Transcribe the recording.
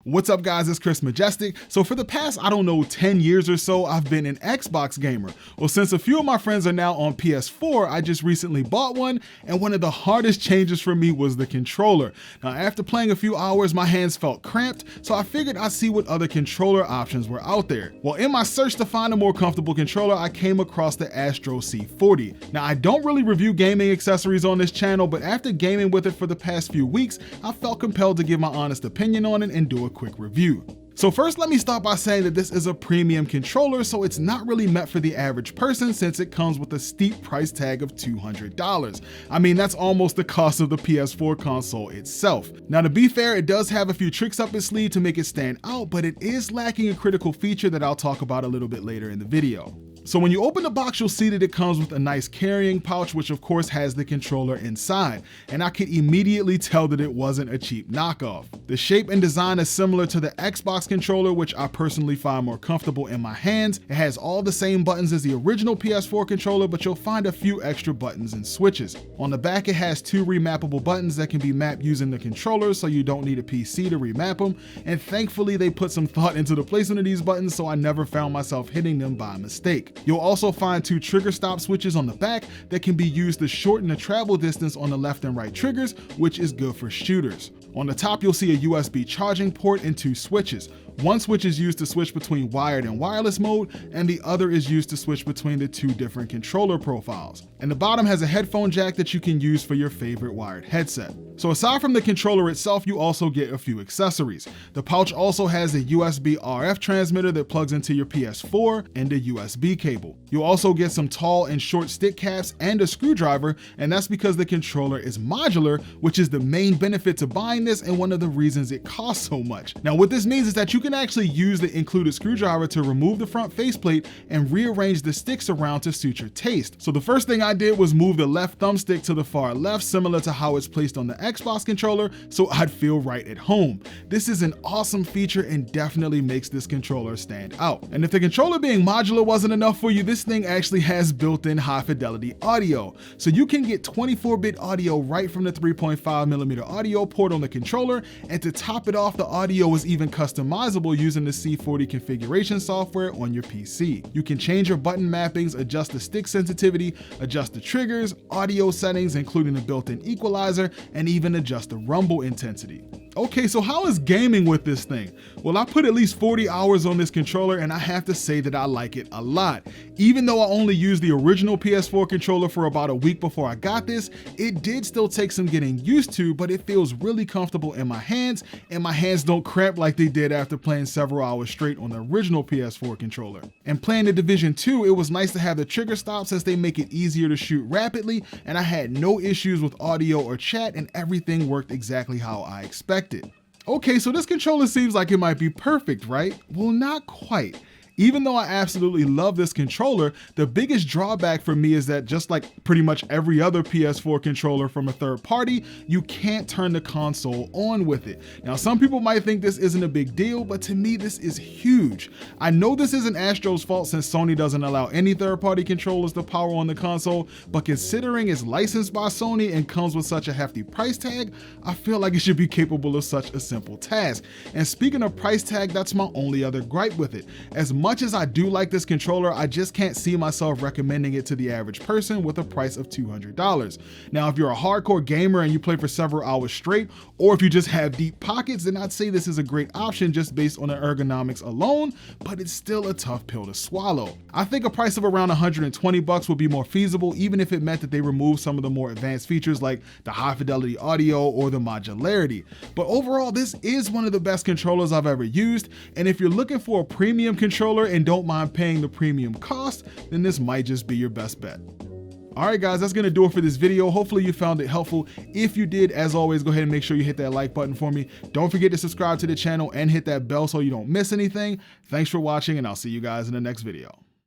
What's up guys, it's Chris Majestic. So for the past, 10 years or so, I've been an Xbox gamer. Well, since a few of my friends are now on PS4, I just recently bought one, and one of the hardest changes for me was the controller. Now after playing a few hours, my hands felt cramped, so I figured I'd see what other controller options were out there. Well, in my search to find a more comfortable controller, I came across the Astro C40. Now I don't really review gaming accessories on this channel, but after gaming with it for the past few weeks, I felt compelled to give my honest opinion on it and do a quick review. So first, let me start by saying that this is a premium controller, so it's not really meant for the average person since it comes with a steep price tag of $200. I mean, that's almost the cost of the PS4 console itself. Now to be fair, it does have a few tricks up its sleeve to make it stand out, but it is lacking a critical feature that I'll talk about a little bit later in the video. So when you open the box, you'll see that it comes with a nice carrying pouch, which of course has the controller inside. And I could immediately tell that it wasn't a cheap knockoff. The shape and design is similar to the Xbox controller, which I personally find more comfortable in my hands. It has all the same buttons as the original PS4 controller, but you'll find a few extra buttons and switches. On the back, it has two remappable buttons that can be mapped using the controller, so you don't need a PC to remap them. And thankfully, they put some thought into the placement of these buttons, so I never found myself hitting them by mistake. You'll also find two trigger stop switches on the back that can be used to shorten the travel distance on the left and right triggers, which is good for shooters. On the top, you'll see a USB charging port and two switches. One switch is used to switch between wired and wireless mode, and the other is used to switch between the two different controller profiles. And the bottom has a headphone jack that you can use for your favorite wired headset. So aside from the controller itself, you also get a few accessories. The pouch also has a USB RF transmitter that plugs into your PS4 and a USB cable. You'll also get some tall and short stick caps and a screwdriver, and that's because the controller is modular, which is the main benefit to buying this and one of the reasons it costs so much. Now what this means is that you can actually use the included screwdriver to remove the front faceplate and rearrange the sticks around to suit your taste. So the first thing I did was move the left thumbstick to the far left, similar to how it's placed on the Xbox controller, so I'd feel right at home. This is an awesome feature and definitely makes this controller stand out. And if the controller being modular wasn't enough for you, this thing actually has built-in high fidelity audio. So you can get 24-bit audio right from the 3.5mm audio port on the controller, and to top it off, the audio is even customizable using the C40 configuration software on your PC. You can change your button mappings, adjust the stick sensitivity, adjust the triggers, audio settings, including the built-in equalizer, and even adjust the rumble intensity. Okay, so how is gaming with this thing? Well, I put at least 40 hours on this controller, and I have to say that I like it a lot. Even though I only used the original PS4 controller for about a week before I got this, it did still take some getting used to, but it feels really comfortable in my hands, and my hands don't cramp like they did after playing several hours straight on the original PS4 controller. And playing the Division 2, it was nice to have the trigger stops as they make it easier to shoot rapidly, and I had no issues with audio or chat, and everything worked exactly how I expected. Okay, so this controller seems like it might be perfect, right? Well, not quite. Even though I absolutely love this controller, the biggest drawback for me is that just like pretty much every other PS4 controller from a third party, you can't turn the console on with it. Now, some people might think this isn't a big deal, but to me, this is huge. I know this isn't Astro's fault since Sony doesn't allow any third-party controllers to power on the console, but considering it's licensed by Sony and comes with such a hefty price tag, I feel like it should be capable of such a simple task. And speaking of price tag, that's my only other gripe with it. As much as I do like this controller, I just can't see myself recommending it to the average person with a price of $200. Now, if you're a hardcore gamer and you play for several hours straight, or if you just have deep pockets, then I'd say this is a great option just based on the ergonomics alone, but it's still a tough pill to swallow. I think a price of around 120 bucks would be more feasible, even if it meant that they removed some of the more advanced features like the high fidelity audio or the modularity. But overall, this is one of the best controllers I've ever used, and if you're looking for a premium controller and don't mind paying the premium cost, then this might just be your best bet. Alright guys, that's gonna do it for this video. Hopefully you found it helpful. If you did, as always, go ahead and make sure you hit that like button for me. Don't forget to subscribe to the channel and hit that bell so you don't miss anything. Thanks for watching, and I'll see you guys in the next video.